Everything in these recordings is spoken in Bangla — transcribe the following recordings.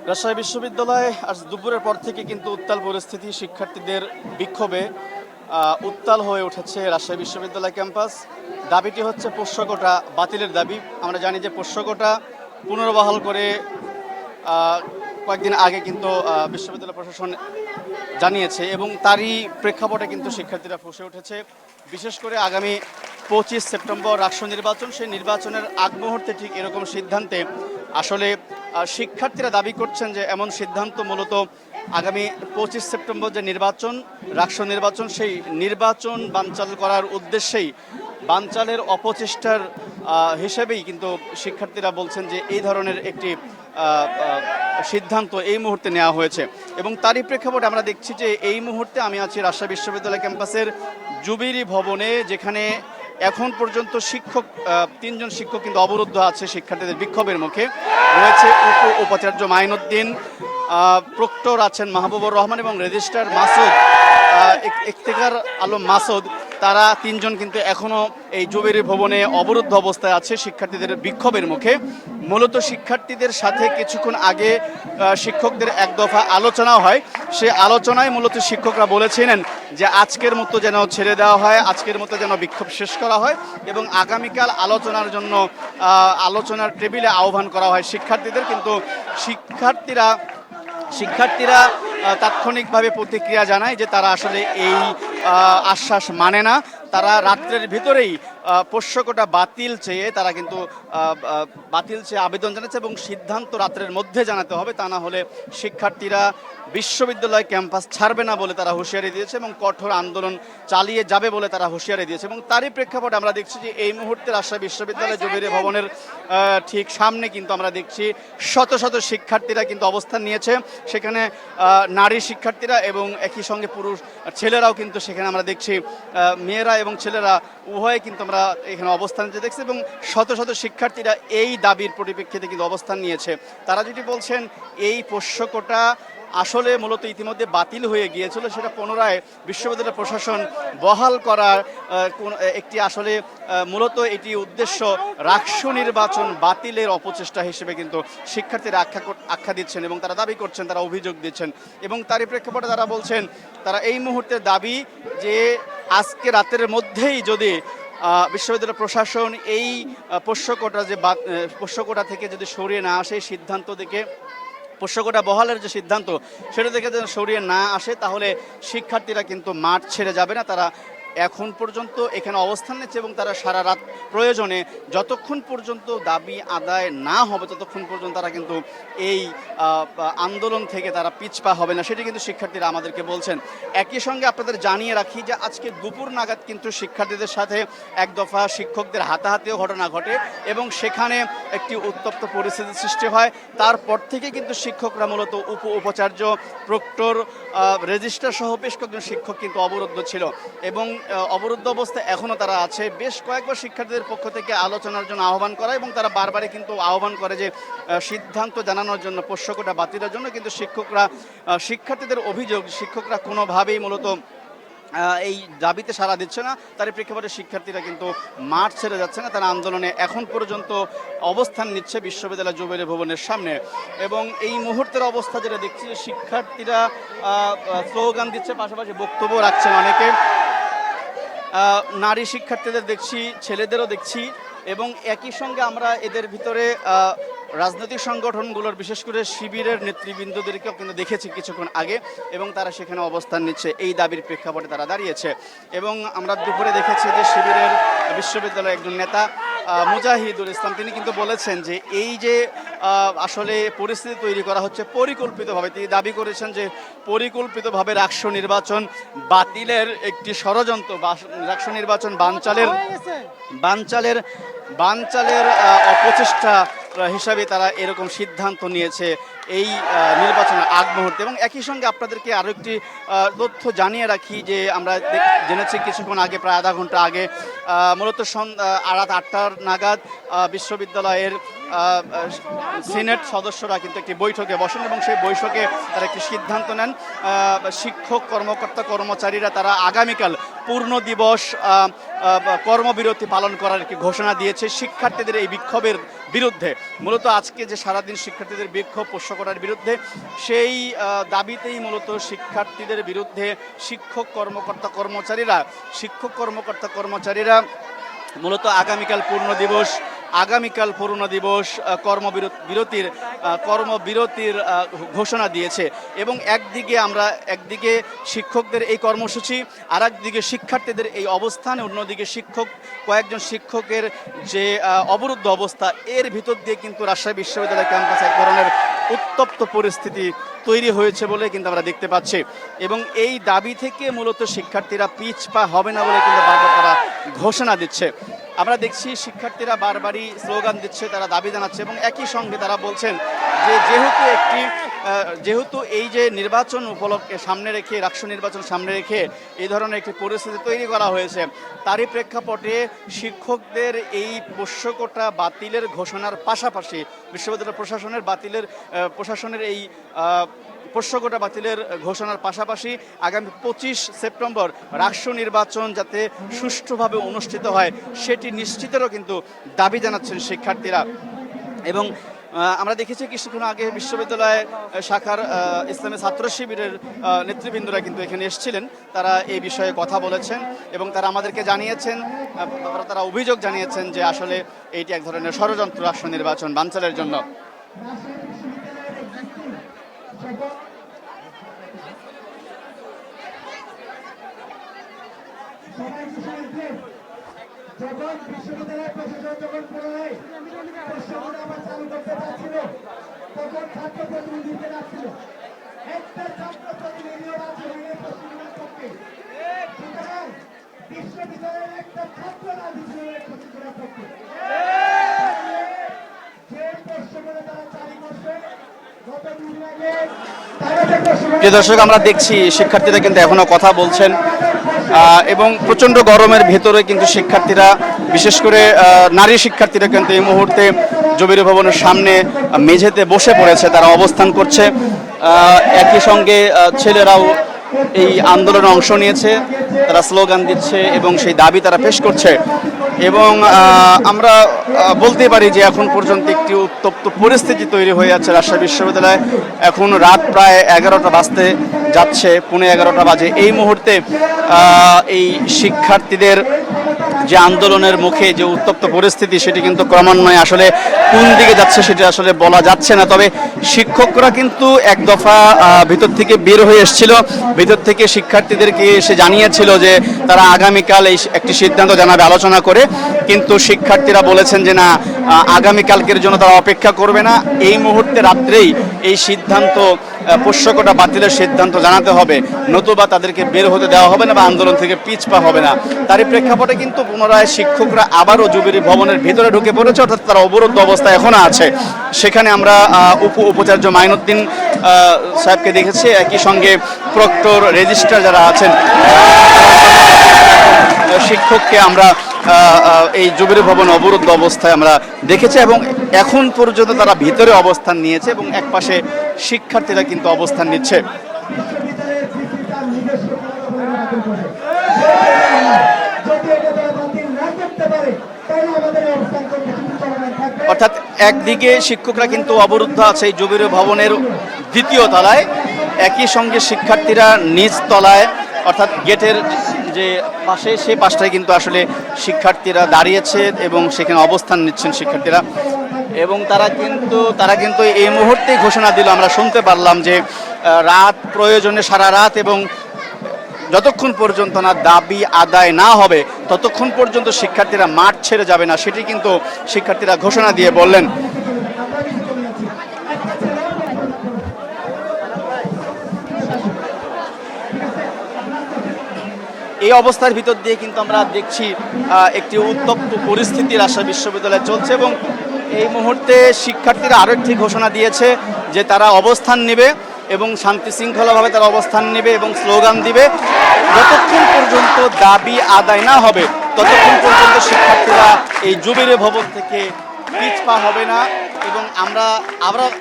রাজশাহী বিশ্ববিদ্যালয়ে আজ দুপুরের পর থেকে কিন্তু উত্তাল পরিস্থিতি, শিক্ষার্থীদের বিক্ষোভে উত্তাল হয়ে উঠেছে রাজশাহী বিশ্ববিদ্যালয় ক্যাম্পাস। দাবিটি হচ্ছে পোষ্য কোটা বাতিলের দাবি। আমরা জানি যে পোষ্য কোটা পুনর্বহাল করে কয়েকদিন আগে কিন্তু বিশ্ববিদ্যালয় প্রশাসন জানিয়েছে এবং তারই প্রেক্ষাপটে কিন্তু শিক্ষার্থীরা ফুঁসে উঠেছে। বিশেষ করে আগামী 25 সেপ্টেম্বর রাষ্ট্র নির্বাচন, সেই নির্বাচনের আগ মুহূর্তে ঠিক এরকম সিদ্ধান্তে আসলে শিক্ষার্থীরা দাবি করছেন যে এমন সিদ্ধান্ত মূলত আগামী 25 সেপ্টেম্বর যে নির্বাচন, রাষ্ট্র নির্বাচন, সেই নির্বাচন বানচাল করার উদ্দেশ্যেই বানচালের অপচেষ্টার হিসেবেই কিন্তু শিক্ষার্থীরা বলছেন যে এই ধরনের একটি সিদ্ধান্ত এই মুহূর্তে নেওয়া হয়েছে। এবং তারই প্রেক্ষাপটে আমরা দেখছি যে এই মুহূর্তে আমি আছি রাজশাহী বিশ্ববিদ্যালয় ক্যাম্পাসের জুবিলি ভবনে, যেখানে এখন পর্যন্ত শিক্ষক 3 জন শিক্ষক কিন্তু অবরুদ্ধ আছে শিক্ষার্থীদের বিক্ষোভের মুখে। রয়েছে উপাচার্য মাইনুদ্দিন, প্রক্টর আছেন মাহবুবুর রহমান এবং রেজিস্ট্রার মাসুদ, ইফতেখার আলম মাসুদ। তারা 3 জন কিন্তু এখনও এই জুবিলি ভবনে অবরুদ্ধ অবস্থায় আছে শিক্ষার্থীদের বিক্ষোভের মুখে। মূলত শিক্ষার্থীদের সাথে কিছুক্ষণ আগে শিক্ষকদের এক দফা আলোচনা হয়। সে আলোচনায় মূলত শিক্ষকরা বলেছিলেন যে আজকের মতো যেন ছেড়ে দেওয়া হয়, আজকের মতো যেন বিক্ষোভ শেষ করা হয় এবং আগামীকাল আলোচনার জন্য আলোচনার টেবিলে আহ্বান করা হয় শিক্ষার্থীদের। কিন্তু শিক্ষার্থীরা তাৎক্ষণিকভাবে প্রতিক্রিয়া জানায় যে তারা আসলে এই আশ্বাস মানে না। তারা রাত্রের ভিতরেই পোষ্য কোটা বাতিল চেয়ে তারা কিন্তু বাতিল চেয়ে আবেদন জানাচ্ছে এবং সিদ্ধান্ত রাত্রের মধ্যে জানাতে হবে, তা না হলে শিক্ষার্থীরা বিশ্ববিদ্যালয় ক্যাম্পাস ছাড়বে না বলে তারা হুঁশিয়ারি দিয়েছে এবং কঠোর আন্দোলন চালিয়ে যাবে বলে তারা হুঁশিয়ারি দিয়েছে। এবং তারই প্রেক্ষাপটে আমরা দেখছি যে এই মুহূর্তে রাজশাহী বিশ্ববিদ্যালয় জুবিলি ভবনের ঠিক সামনে কিন্তু আমরা দেখছি শত শত শিক্ষার্থীরা কিন্তু অবস্থান নিয়েছে। সেখানে নারী শিক্ষার্থীরা এবং একই সঙ্গে পুরুষ ছেলেরাও কিন্তু সেখানে আমরা দেখছি, মেয়েরা এবং ছেলেরা উভয়ে কিন্তু আমরা এখানে অবস্থান নিতে দেখছি এবং শত শত শিক্ষার্থীরা এই দাবির পরিপ্রেক্ষিতে কিন্তু অবস্থান নিয়েছে। তারা যেটি বলছেন এই পোষ্য কোটা আসলে মূলত ইতিমধ্যে বাতিল হয়ে গিয়েছিল, সেটা পুনরায় বিশ্ববিদ্যালয় প্রশাসন বহাল করার একটি আসলে মূলত এটি উদ্দেশ্য রাষ্ট্র নির্বাচন বাতিলের অপচেষ্টা হিসেবে কিন্তু শিক্ষার্থীরা আখ্যা দিচ্ছেন এবং তারা দাবি করছেন, তারা অভিযোগ দিচ্ছেন। এবং তারই প্রেক্ষাপটে তারা বলছেন তারা এই মুহূর্তে দাবি যে আজকে রাতের মধ্যেই যদি বিশ্ববিদ্যালয় প্রশাসন এই পোষ্য কোটা থেকে যদি সরিয়ে না আসে সিদ্ধান্ত থেকে, পোষ্য কোটা বহালের যে সিদ্ধান্ত সেটা থেকে যেন সরিয়ে না আসে, তাহলে শিক্ষার্থীরা কিন্তু মাঠ ছেড়ে যাবে না। তারা এখন পর্যন্ত এখানে অবস্থান নিচ্ছে এবং তারা সারা রাত প্রয়োজনে যতক্ষণ পর্যন্ত দাবি আদায় না হবে ততক্ষণ পর্যন্ত তারা কিন্তু এই আন্দোলন থেকে তারা পিছপা হবে না, সেটি কিন্তু শিক্ষার্থীরা আমাদেরকে বলছেন। একই সঙ্গে আপনাদের জানিয়ে রাখি যে আজকে দুপুর নাগাদ কিন্তু শিক্ষার্থীদের সাথে এক দফা শিক্ষকদের হাতাহাতিও ঘটনা ঘটে এবং সেখানে একটি উত্তপ্ত পরিস্থিতির সৃষ্টি হয়। তারপর থেকে কিন্তু শিক্ষকরা মূলত উপাচার্য, প্রক্টর, রেজিস্ট্রার সহ বেশ কয়েকজন শিক্ষক কিন্তু অবরুদ্ধ ছিল এবং অবরুদ্ধ অবস্থায় এখনও তারা আছে। বেশ কয়েকবার শিক্ষার্থীদের পক্ষ থেকে আলোচনার জন্য আহ্বান করা এবং তারা বারবারই কিন্তু আহ্বান করে যে সিদ্ধান্ত জানানোর জন্য, পোষ্য কোটা বাতিলের জন্য, কিন্তু শিক্ষার্থীদের অভিযোগ শিক্ষকরা কোনোভাবেই মূলত এই দাবিতে সাড়া দিচ্ছে না। তার প্রেক্ষাপটে শিক্ষার্থীরা কিন্তু মাঠ ছেড়ে যাচ্ছে না, তারা আন্দোলনে এখন পর্যন্ত অবস্থান নিচ্ছে বিশ্ববিদ্যালয় জুবিলি ভবনের সামনে। এবং এই মুহূর্তের অবস্থা যেটা দেখছি, শিক্ষার্থীরা স্লোগান দিচ্ছে, পাশাপাশি বক্তব্য রাখছেন অনেকে। নারী শিক্ষার্থীদের দেখছি, ছেলেদেরও দেখছি এবং একই সঙ্গে আমরা এদের ভিতরে রাজনৈতিক সংগঠনগুলোর বিশেষ করে শিবিরের নেতৃবৃন্দদেরকেও কিন্তু দেখেছি কিছুক্ষণ আগে এবং তারা সেখানে অবস্থান নিচ্ছে, এই দাবির প্রেক্ষাপটে তারা দাঁড়িয়েছে। এবং আমরা দুপুরে দেখেছি যে শিবিরের বিশ্ববিদ্যালয়ের একজন নেতা মুজাহিদুল ইসলাম, তিনি কিন্তু বলেছেন যে এই যে আসলে পরিস্থিতি তৈরি করা হচ্ছে পরিকল্পিতভাবে, তিনি দাবি করেছেন যে পরিকল্পিতভাবে রাষ্ট্র নির্বাচন বাতিলের একটি ষড়যন্ত্র বা রাষ্ট্র নির্বাচন বানচালের অপচেষ্টা হিসাবে তারা এরকম সিদ্ধান্ত নিয়েছে এই নির্বাচনের আগ মুহূর্তে। এবং একই সঙ্গে আপনাদেরকে আরও একটি তথ্য জানিয়ে রাখি যে আমরা জেনেছি কিছুক্ষণ আগে, প্রায় আধা ঘন্টা আগে, মূলত রাত 8টা নাগাদ বিশ্ববিদ্যালয়ের সিনেট সদস্যরা কিন্তু একটি বৈঠকে বসেন এবং সেই বৈঠকে তারা একটি সিদ্ধান্ত নেন। শিক্ষক কর্মকর্তা কর্মচারীরা তারা আগামীকাল পূর্ণ দিবস কর্মবিরতি পালন করার একটি ঘোষণা দিয়েছে শিক্ষার্থীদের এই বিক্ষোভের বিরুদ্ধে। মূলত আজকে যে সারাদিন শিক্ষার্থীদের বিক্ষোভ পোষ্য করার বিরুদ্ধে, সেই দাবিতেই মূলত শিক্ষার্থীদের বিরুদ্ধে শিক্ষক কর্মকর্তা কর্মচারীরা মূলত আগামীকাল পূর্ণ দিবস কর্মবিরতির ঘোষণা দিয়েছে। এবং একদিকে শিক্ষকদের এই কর্মসূচি, আর একদিকে শিক্ষার্থীদের এই অবস্থান, অন্যদিকে কয়েকজন শিক্ষকের যে অবরুদ্ধ অবস্থা, এর ভিতর দিয়ে কিন্তু রাজশাহী বিশ্ববিদ্যালয় ক্যাম্পাসে এক ধরনের উত্তপ্ত পরিস্থিতি তৈরি হয়েছে বলে কিন্তু আমরা দেখতে পাচ্ছি। এবং এই দাবি থেকে মূলত শিক্ষার্থীরা পিছপা হবে না বলে কিন্তু বারবার তারা ঘোষণা দিচ্ছে। আমরা দেখছি শিক্ষার্থীরা বারবারই স্লোগান দিচ্ছে, তারা দাবি জানাচ্ছে এবং একই সঙ্গে তারা বলছেন যে যেহেতু এই যে নির্বাচন উপলক্ষে সামনে রেখে, রাষ্ট্র নির্বাচন সামনে রেখে এই ধরনের একটি পরিস্থিতি তৈরি করা হয়েছে, তারই প্রেক্ষাপটে শিক্ষকদের এই পোষ্যকোটা বাতিলের ঘোষণার পাশাপাশি বিশ্ববিদ্যালয় প্রশাসনের এই পোষ্যকোটা বাতিলের ঘোষণার পাশাপাশি আগামী 25 সেপ্টেম্বর রাষ্ট্র নির্বাচন যাতে সুষ্ঠুভাবে অনুষ্ঠিত হয় সেটি নিশ্চিতেরও কিন্তু দাবি জানাচ্ছেন শিক্ষার্থীরা। এবং আমরা দেখেছি কিছুক্ষণ আগে বিশ্ববিদ্যালয় শাখার ইসলামী ছাত্র শিবিরের নেতৃবৃন্দরা কিন্তু এখানে এসেছিলেন, তারা এই বিষয়ে কথা বলেছেন এবং তারা আমাদেরকে জানিয়েছেন, তারা অভিযোগ জানিয়েছেন যে আসলে এইটি এক ধরনের ষড়যন্ত্র রাষ্ট্র নির্বাচন বানচালের জন্য। যখন বিশ্ববিদ্যালয়ের প্রশাসন যখন পুনরায় আবার চালু করতে চাচ্ছিল, তখন ছাত্র প্রতিনিধিকে রাখছিল, একটা ছাত্র প্রতিনিধিও রাজধানীর প্রশাসনের পক্ষে। সুতরাং বিশ্ববিদ্যালয়ের একটা ছাত্র রাজধানীর প্রশাসনের পক্ষে যে প্রশ্নগুলো তারা চালু করছে গত দুদিন আগে। প্রিয় দর্শক, আমরা দেখছি শিক্ষার্থীরা কিন্তু এখনো কথা বলছেন এবং প্রচণ্ড গরমের ভেতরে কিন্তু শিক্ষার্থীরা, বিশেষ করে নারী শিক্ষার্থীরা কিন্তু এই মুহূর্তে জবির ভবনের সামনে মেঝেতে বসে পড়েছে, তারা অবস্থান করছে। একই সঙ্গে ছেলেরাও এই আন্দোলনে অংশ নিয়েছে, তারা স্লোগান দিচ্ছে এবং সেই দাবি তারা পেশ করছে। এবং আমরা বলতে পারি যে এখন পর্যন্ত একটি উত্তপ্ত পরিস্থিতি তৈরি হয়ে যাচ্ছে রাজশাহী বিশ্ববিদ্যালয়ে। এখন রাত প্রায় 11টা বাজতে যাচ্ছে, 11:15 বাজে। এই মুহূর্তে এই শিক্ষার্থীদের যে আন্দোলনের মুখে যে উত্তপ্ত পরিস্থিতি, সেটি কিন্তু ক্রমান্বয়ে আসলে কোন দিকে যাচ্ছে সেটি আসলে বলা যাচ্ছে না। তবে শিক্ষকরা কিন্তু এক দফা ভিতর থেকে বের হয়ে এসেছিল, ভিতর থেকে শিক্ষার্থীদেরকে এসে জানিয়েছিল যে তারা আগামীকাল এই একটি সিদ্ধান্ত জানাবে আলোচনা করে। কিন্তু শিক্ষার্থীরা বলেছেন যে না, আগামীকালকের জন্য তারা অপেক্ষা করবে না, এই মুহূর্তে রাত্রেই এই সিদ্ধান্ত, পোষ্যকোটা বাতিলের সিদ্ধান্ত জানাতে হবে, নতুবা তাদেরকে বের হতে দেওয়া হবে না বা আন্দোলন থেকে পিছপা হবে না। তারই প্রেক্ষাপটে কিন্তু পুনরায় শিক্ষকরা আবারও জুবিলি ভবনের ভিতরে ঢুকে পড়েছে, অর্থাৎ তারা অবরুদ্ধ অবস্থায় এখনো আছে। সেখানে আমরা উপাচার্য মাইনুদ্দিন সাহেবকে দেখেছি, একই সঙ্গে প্রক্টর, রেজিস্ট্রার যারা আছেন, শিক্ষককে আমরা এই জুবিলি ভবন অবরুদ্ধ অবস্থায় আমরা দেখেছি এবং এখন পর্যন্ত তারা ভিতরে অবস্থান নিয়েছে এবং একপাশে শিক্ষার্থীরা কিন্তু অবস্থান নিচ্ছে। অর্থাৎ একদিকে শিক্ষকরা কিন্তু অবরুদ্ধ আছে এই জুবিলি ভবনের দ্বিতীয় তলায়, একই সঙ্গে শিক্ষার্থীরা নিচ তলায় অর্থাৎ গেটের যে পাশে, সেই পাশটায় কিন্তু আসলে শিক্ষার্থীরা দাঁড়িয়েছে এবং সেখানে অবস্থান নিচ্ছেন শিক্ষার্থীরা। এবং তারা কিন্তু এই মুহূর্তে ঘোষণা দিল, আমরা শুনতে পারলাম যে রাত প্রয়োজনে সারা রাত এবং যতক্ষণ পর্যন্ত না দাবি আদায় না হবে ততক্ষণ পর্যন্ত শিক্ষার্থীরা মাঠ ছেড়ে যাবে না, সেটি কিন্তু শিক্ষার্থীরা ঘোষণা দিয়ে বললেন। এই অবস্থার ভিতর দিয়ে কিন্তু আমরা দেখছি একটি উত্তপ্ত পরিস্থিতি রাজশাহী বিশ্ববিদ্যালয়ে চলছে এবং এই মুহূর্তে শিক্ষার্থীরা আরও একটি ঘোষণা দিয়েছে যে তারা অবস্থান নেবে এবং শান্তি শৃঙ্খলাভাবে তারা অবস্থান নেবে এবং স্লোগান দিবে। যতক্ষণ পর্যন্ত দাবি আদায় না হবে ততক্ষণ পর্যন্ত শিক্ষার্থীরা এই জুবিলি ভবন থেকে পিছপা হবে না। এবং আমরা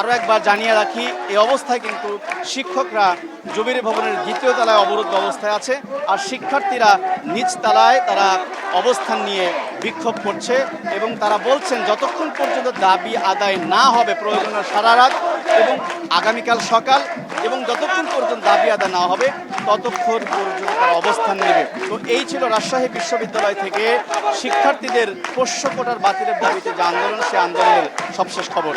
আরও একবার জানিয়ে রাখি, এই অবস্থায় কিন্তু শিক্ষকরা জবির ভবনের দ্বিতীয় তলায় অবরুদ্ধ অবস্থায় আছে, আর শিক্ষার্থীরা নিচ তলায় তারা অবস্থান নিয়ে বিক্ষোভ করছে এবং তারা বলছেন যতক্ষণ পর্যন্ত দাবি আদায় না হবে প্রয়োজনীয় সারা রাত এবং আগামীকাল সকাল এবং যতক্ষণ পর্যন্ত দাবি আদায় না হবে ততক্ষণ পর্যন্ত তারা অবস্থান নেবে। তো এই ছিল রাজশাহী বিশ্ববিদ্যালয় থেকে শিক্ষার্থীদের পোষ্য কোটার বাতিলের দাবিতে যে আন্দোলন, সে আন্দোলনের সবশেষ খবর।